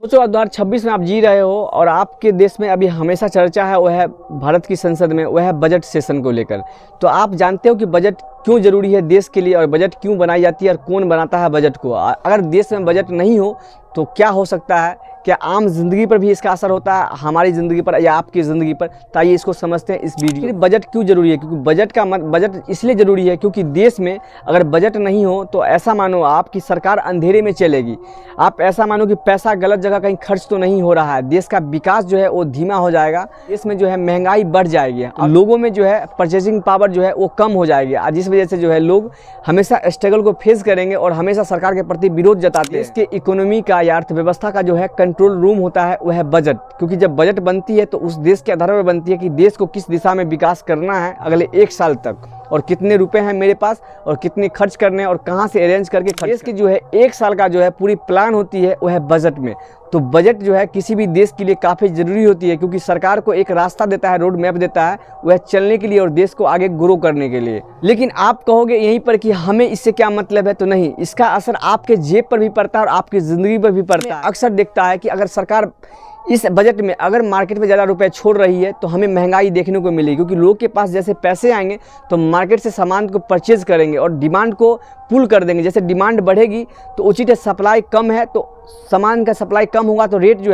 सोचो 2026 में आप जी रहे हो और आपके देश में अभी हमेशा चर्चा है, वह है भारत की संसद में, वह है बजट सेशन को लेकर। तो आप जानते हो कि बजट क्यों जरूरी है देश के लिए और बजट क्यों बनाई जाती है और कौन बनाता है बजट को। अगर देश में बजट नहीं हो तो क्या हो सकता है, क्या आम जिंदगी पर भी इसका असर होता है, हमारी ज़िंदगी पर या आपकी ज़िंदगी पर। तो आइए इसको समझते हैं इस वीडियो में। बजट क्यों जरूरी है, क्योंकि बजट इसलिए ज़रूरी है क्योंकि देश में अगर बजट नहीं हो तो ऐसा मानो आपकी सरकार अंधेरे में चलेगी। आप ऐसा मानो कि पैसा गलत जगह कहीं खर्च तो नहीं हो रहा है, देश का विकास जो है वो धीमा हो जाएगा, देश में जो है महंगाई बढ़ जाएगी और लोगों में जो है परचेजिंग पावर जो है वो कम हो जाएगी, जिस वजह से जो है लोग हमेशा स्ट्रगल को फेस करेंगे और हमेशा सरकार के प्रति विरोध जताते हैं। इसके इकोनॉमी का या अर्थव्यवस्था का जो है कंट्रोल रूम होता है वह है बजट, क्योंकि जब बजट बनती है तो उस देश के आधार पर बनती है कि देश को किस दिशा में विकास करना है अगले 1 साल तक, और कितने रुपए हैं मेरे पास और कितने खर्च करने हैं और कहां से अरेंज करके खर्च। देश की जो है 1 साल का जो है पूरी प्लान होती है वह है बजट में। तो बजट जो है किसी भी देश के लिए काफ़ी ज़रूरी होती है, क्योंकि सरकार को एक रास्ता देता है, रोड मैप देता है, वह चलने के लिए और देश को आगे ग्रो करने के लिए। लेकिन आप कहोगे यहीं पर कि हमें इससे क्या मतलब है, तो नहीं, इसका असर आपके जेब पर भी पड़ता है और आपकी ज़िंदगी पर भी पड़ता है। अक्सर दिखता है कि अगर सरकार इस बजट में अगर मार्केट में ज़्यादा रुपए छोड़ रही है तो हमें महंगाई देखने को मिलेगी, क्योंकि लोग के पास जैसे पैसे आएंगे तो मार्केट से सामान को परचेज करेंगे और डिमांड को पुल कर देंगे। जैसे डिमांड बढ़ेगी तो उचित सप्लाई कम है, तो सामान का सप्लाई कम होगा तो रेट जो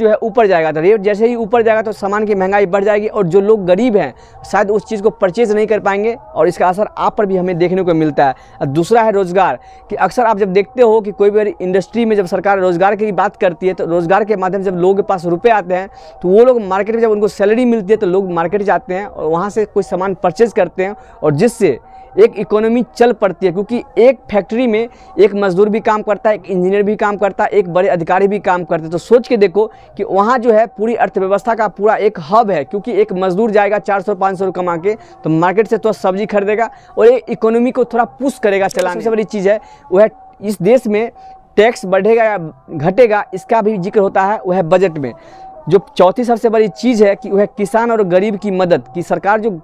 है ऊपर जाएगा। तो रेट जैसे ही ऊपर जाएगा तो सामान की महंगाई बढ़ जाएगी और जो लोग गरीब हैं शायद उस चीज़ को परचेज नहीं कर पाएंगे और इसका असर आप पर भी हमें देखने को मिलता है। और दूसरा है रोज़गार, कि अक्सर आप जब देखते हो कि कोई भी इंडस्ट्री में जब सरकार रोज़गार की बात करती है तो रोज़गार के माध्यम से जब लोगों के पास रुपए आते हैं तो वो लोग मार्केट में, जब उनको सैलरी मिलती है तो लोग मार्केट जाते हैं और वहाँ से कोई सामान परचेज करते हैं और जिससे एक इकोनॉमी चल पड़ती है। क्योंकि एक फैक्ट्री में एक मजदूर भी काम करता है, एक इंजीनियर भी काम करता है, एक बड़े अधिकारी भी काम करते हैं। तो सोच के देखो कि वहाँ जो है पूरी अर्थव्यवस्था का पूरा एक हब है, क्योंकि एक मजदूर जाएगा 400-500 कमा के तो मार्केट से तो सब्जी खरीदेगा और एक इकोनॉमी को थोड़ा पुश करेगा चलाने। सबसे बड़ी चीज़ है वह इस देश में टैक्स बढ़ेगा या घटेगा, इसका भी जिक्र होता है वह बजट में। जो चौथी सबसे बड़ी चीज़ है कि वह किसान और गरीब की मदद, की सरकार जो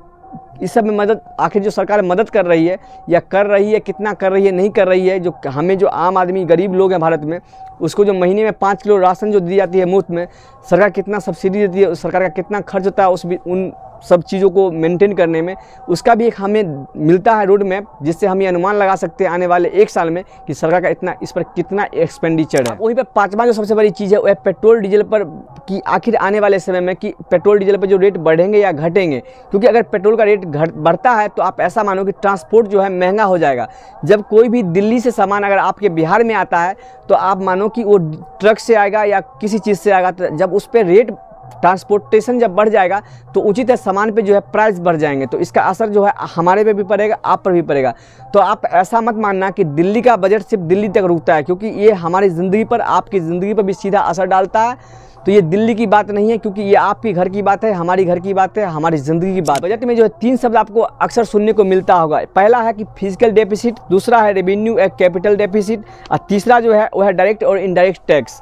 इस सब में मदद, आखिर जो सरकार मदद कर रही है या कर रही है, कितना कर रही है, नहीं कर रही है। जो हमें जो आम आदमी गरीब लोग हैं भारत में, उसको जो महीने में 5 किलो राशन जो दी जाती है मुफ्त में, सरकार कितना सब्सिडी देती है, सरकार का कितना खर्च होता है उन सब चीज़ों को मेंटेन करने में, उसका भी एक हमें मिलता है रोड मैप, जिससे हम ये अनुमान लगा सकते हैं आने वाले 1 साल में कि सरकार का इतना इस पर कितना एक्सपेंडिचर है। वहीं पर 5वां जो सबसे बड़ी चीज़ है वह पेट्रोल डीजल पर, कि आखिर आने वाले समय में कि पेट्रोल डीजल पर जो रेट बढ़ेंगे या घटेंगे। क्योंकि अगर पेट्रोल का रेट बढ़ता है तो आप ऐसा मानो कि ट्रांसपोर्ट जो है महंगा हो जाएगा। जब कोई भी दिल्ली से सामान अगर आपके बिहार में आता है तो आप मानो कि वो ट्रक से आएगा या किसी चीज़ से आएगा, तो जब उस पर रेट ट्रांसपोर्टेशन जब बढ़ जाएगा तो उचित है सामान पे जो है प्राइस बढ़ जाएंगे। तो इसका असर जो है हमारे पे भी पड़ेगा, आप पर भी पड़ेगा। तो आप ऐसा मत मानना कि दिल्ली का बजट सिर्फ दिल्ली तक रुकता है, क्योंकि ये हमारी ज़िंदगी पर, आपकी ज़िंदगी पर भी सीधा असर डालता है। तो ये दिल्ली की बात नहीं है, क्योंकि ये आपकी घर की बात है, हमारी घर की बात है, हमारी ज़िंदगी की बात। बजट में जो है 3 शब्द आपको अक्सर सुनने को मिलता होगा। पहला है कि फिजिकल डेफिसिट, दूसरा है रेवेन्यू या कैपिटल डेफिसिट, और तीसरा जो है वह है डायरेक्ट और इनडायरेक्ट टैक्स।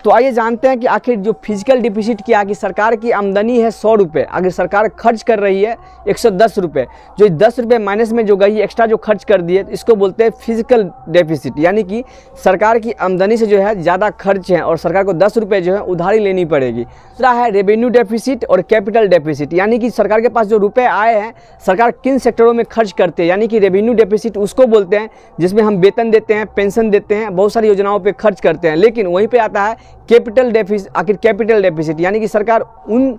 तो आइए जानते हैं कि आखिर जो फिजिकल डिफिसिट क्या है, कि सरकार की आमदनी है 100 रुपये, अगर सरकार खर्च कर रही है 110 रुपये, जो 10 रुपये माइनस में जो गई एक्स्ट्रा जो खर्च कर दिए, इसको बोलते हैं फिजिकल डेफिसिट। यानी कि सरकार की आमदनी से जो है ज़्यादा खर्च है और सरकार को 10 रुपये जो है उधारी लेनी पड़ेगी। दूसरा है रेवेन्यू डेफिसिट और कैपिटल डेफिसिट, यानी कि सरकार के पास जो रुपये आए हैं सरकार किन सेक्टरों में खर्च करते हैं। यानी कि रेवेन्यू डेफिसिट उसको बोलते हैं जिसमें हम वेतन देते हैं, पेंशन देते हैं, बहुत सारी योजनाओं पर खर्च करते हैं। लेकिन वहीं पर आता है कैपिटल डेफिसिट। आखिर कैपिटल डेफिसिट यानी कि सरकार उन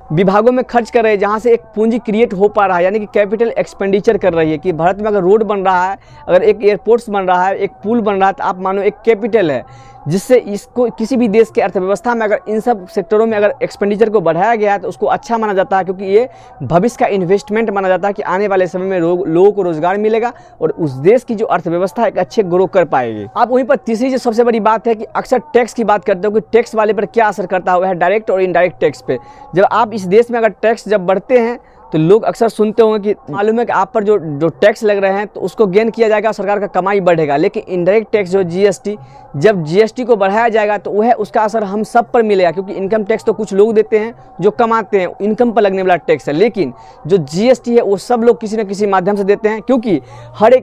विभागों में खर्च कर रही है जहाँ से एक पूंजी क्रिएट हो पा रहा है, यानी कि कैपिटल एक्सपेंडिचर कर रही है। कि भारत में अगर रोड बन रहा है, अगर एक एयरपोर्ट्स बन रहा है, एक पुल बन रहा है, तो आप मानो एक कैपिटल है, जिससे इसको किसी भी देश के अर्थव्यवस्था में अगर इन सब सेक्टरों में अगर एक्सपेंडिचर को बढ़ाया गया है तो उसको अच्छा माना जाता है, क्योंकि ये भविष्य का इन्वेस्टमेंट माना जाता है कि आने वाले समय में लोगों को रोजगार मिलेगा और उस देश की जो अर्थव्यवस्था है एक अच्छे ग्रो कर पाएगी। आप वहीं पर तीसरी जो सबसे बड़ी बात है कि अक्सर टैक्स की बात करते हो कि टैक्स वाले पर क्या असर करता है, वह है डायरेक्ट और इनडायरेक्ट टैक्स पे। जब आप इस देश में अगर टैक्स जब बढ़ते हैं तो लोग अक्सर सुनते होंगे कि मालूम है कि आप पर जो टैक्स लग रहे हैं तो उसको गेन किया जाएगा, सरकार का कमाई बढ़ेगा। लेकिन इनडायरेक्ट टैक्स जो जीएसटी, जब जीएसटी को बढ़ाया जाएगा तो वह उसका असर हम सब पर मिलेगा, क्योंकि इनकम टैक्स तो कुछ लोग देते हैं जो कमाते हैं, इनकम पर लगने वाला टैक्स है। लेकिन जो जीएसटी है वो सब लोग किसी न किसी माध्यम से देते हैं, क्योंकि हर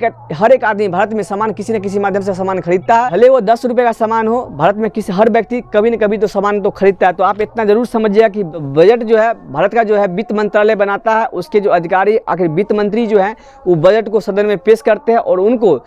एक आदमी भारत में सामान किसी न किसी माध्यम से सामान खरीदता है। भले वो 10 रुपये का सामान हो, भारत में हर व्यक्ति कभी न कभी तो सामान तो खरीदता है। तो आप इतना जरूर समझिएगा कि बजट जो है भारत का जो है वित्त मंत्रालय बनाता है, उसके जो अधिकारी आखिर वित्त मंत्री जो है वो बजट को सदन में पेश करते हैं और उनको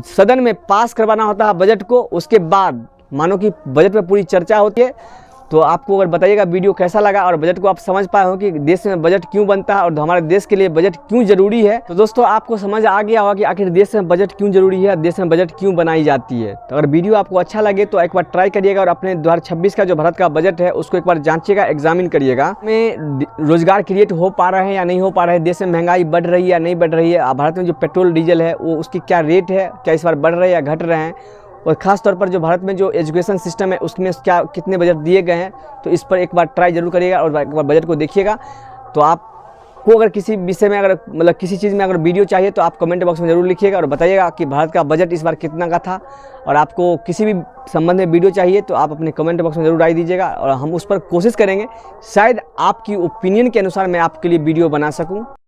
सदन में पास करवाना होता है बजट को। उसके बाद मानो कि बजट पर पूरी चर्चा होती है। तो आपको अगर बताइएगा वीडियो कैसा लगा और बजट को आप समझ पाए हो कि देश में बजट क्यों बनता है और हमारे देश के लिए बजट क्यों जरूरी है। तो दोस्तों आपको समझ आ गया होगा कि आखिर देश में बजट क्यों जरूरी है, देश में बजट क्यों बनाई जाती है। तो अगर वीडियो आपको अच्छा लगे तो एक बार ट्राई करिएगा और अपने 2026 का जो भारत का बजट है उसको एक बार जांचिएगा, एग्जामिन करिएगा। में रोजगार क्रिएट हो पा रहे हैं या नहीं हो पा रहे हैं, देश में महंगाई बढ़ रही है या नहीं बढ़ रही है, भारत में जो पेट्रोल डीजल है वो उसकी क्या रेट है, क्या इस बार बढ़ रहे हैं या घट रहे हैं, और ख़ास तौर पर जो भारत में जो एजुकेशन सिस्टम है उसमें क्या कितने बजट दिए गए हैं। तो इस पर एक बार ट्राई जरूर करिएगा और एक बार बजट को देखिएगा। तो आपको अगर किसी विषय में अगर मतलब किसी चीज़ में अगर वीडियो चाहिए तो आप कमेंट बॉक्स में ज़रूर लिखिएगा और बताइएगा कि भारत का बजट इस बार कितना का था। और आपको किसी भी संबंध में वीडियो चाहिए तो आप अपने कमेंट बॉक्स में ज़रूर राय दीजिएगा और हम उस पर कोशिश करेंगे शायद आपकी ओपिनियन के अनुसार मैं आपके लिए वीडियो बना सकूँ।